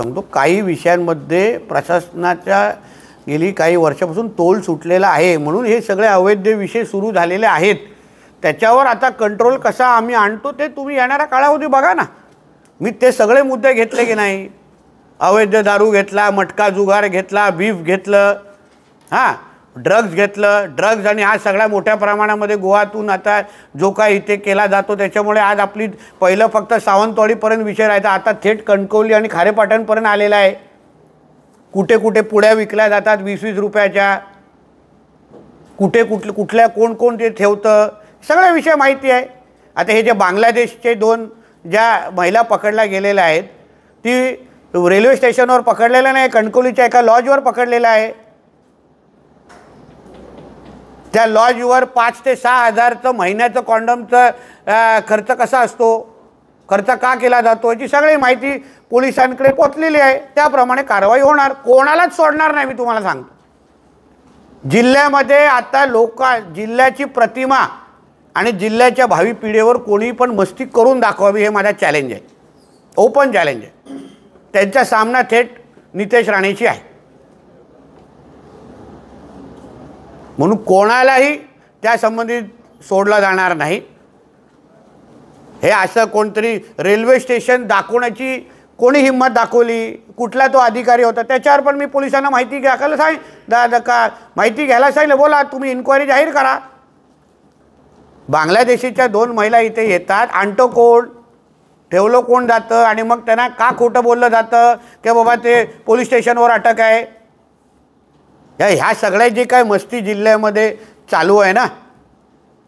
सांगतो, काही विषयांमध्ये प्रशासनाच्या गेली काही वर्षापासून तोल सुटलेला आहे, म्हणून हे सगळे अवैध विषय सुरू झालेले आहेत. त्याच्यावर आता कंट्रोल कसा आम्ही आणतो ते तुम्ही येणारा कालावधी बघा ना. मी ते सगळे मुद्दे घेतले की नाही, अवैध दारू घेतला, मटका जुगार घेतला, बीफ घेतलं, हां ड्रग्ज घेतलं, ड्रग्ज आणि हा सगळ्या मोठ्या प्रमाणामध्ये गोवातून आता जो काय इथे केला जातो त्याच्यामुळे आज आपली पहिलं फक्त सावंतवाडीपर्यंत विषय राहायचा, आता थेट कणकवली आणि खारेपाटणपर्यंत आलेला आहे. कुठे कुठे पुड्या विकल्या जातात 20-20 रुपयाच्या, कुठे कुठल्या कोण कोण ते ठेवतं, सगळे विषय माहिती आहे. आता हे जे बांगलादेशचे 2 ज्या महिला पकडल्या गेलेल्या आहेत, ती रेल्वे स्टेशनवर पकडलेल्या नाही, कणकवलीच्या एका लॉजवर पकडलेल्या आहे. त्या लॉजवर 5 ते 6 हजारचं महिन्याचं कॉन्डमचं खर्च कसा असतो, खर्च का केला जातो, याची सगळी माहिती पोलिसांकडे पोचलेली आहे. त्याप्रमाणे कारवाई होणार, कोणालाच सोडणार नाही. मी तुम्हाला सांगतो, जिल्ह्यामध्ये आता जिल्ह्याची प्रतिमा आणि जिल्ह्याच्या भावी पिढीवर कोणी पण मस्ती करून दाखवावी, हे माझा चॅलेंज आहे, ओपन चॅलेंज आहे. त्यांचा सामना थेट नितेश राणेशी आहे. म्हणून कोणालाही त्या संबंधित सोडला जाणार नाही. हे असं कोणतरी रेल्वे स्टेशन दाखवण्याची कोणी हिंमत दाखवली, कुठला तो अधिकारी होता, त्याच्यावर पण मी पोलिसांना माहिती घ्यायला माहिती घ्यायला सांगितलं. बोला, तुम्ही इन्क्वायरी जाहीर करा. बांगलादेशीच्या 2 महिला इथे येतात, आणतो कोण, ठेवलं कोण जातं, आणि मग त्यांना का खोटं बोललं जातं की बाबा ते पोलीस स्टेशनवर अटक आहे. ह्या सगळ्या जे काय मस्ती जिल्ह्यामध्ये चालू आहे ना,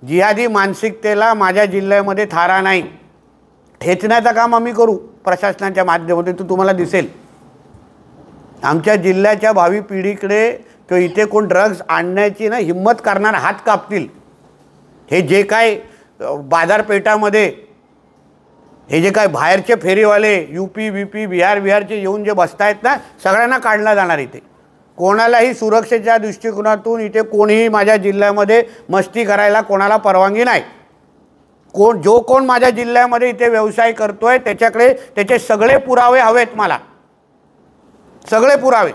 जिहादी मानसिकतेला माझ्या जिल्ह्यामध्ये थारा नाही. ठेचण्याचं काम आम्ही करू प्रशासनाच्या माध्यमातून. तो तुम्हाला दिसेल आमच्या जिल्ह्याच्या भावी पिढीकडे किंवा इथे कोण ड्रग्ज आणण्याची ना हिंमत करणार हात कापतील. हे जे काय बाजारपेठामध्ये हे जे काय बाहेरचे फेरीवाले यूपी बीपी बिहारचे येऊन जे बसतायत ना, सगळ्यांना काढला जाणार. इथे कोणालाही सुरक्षेच्या दृष्टिकोनातून इथे कोणीही माझ्या जिल्ह्यामध्ये मस्ती करायला कोणाला परवानगी नाही. जो कोण माझ्या जिल्ह्यामध्ये इथे व्यवसाय करतोय त्याच्याकडे त्याचे सगळे पुरावे हवेत मला, सगळे पुरावे.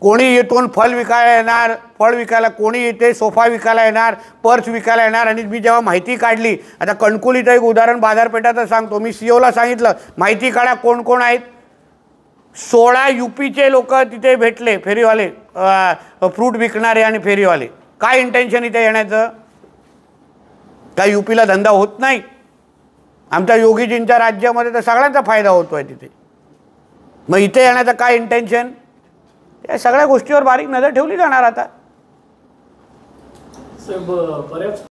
कोणी येथून फळ विकायला येणार, फळ विकायला, कोणी इथे सोफा विकायला येणार, पर्स विकायला येणार. आणि मी जेव्हा माहिती काढली, आता कणकवलीचं एक उदाहरण बाजारपेठाचं सांगतो. मी सीओला सांगितलं माहिती काढा कोण कोण आहेत. 16 यूपीचे लोक तिथे भेटले, फेरीवाले, फ्रूट विकणारे आणि फेरीवाले. काय इंटेन्शन इथे येण्याचं? काय यूपीला धंदा होत नाही? आमच्या योगीजींच्या राज्यामध्ये तर सगळ्यांचा फायदा होतो आहे तिथे. मग इथे येण्याचं काय इंटेन्शन? या सगळ्या गोष्टीवर बारीक नजर ठेवली जाणार आता.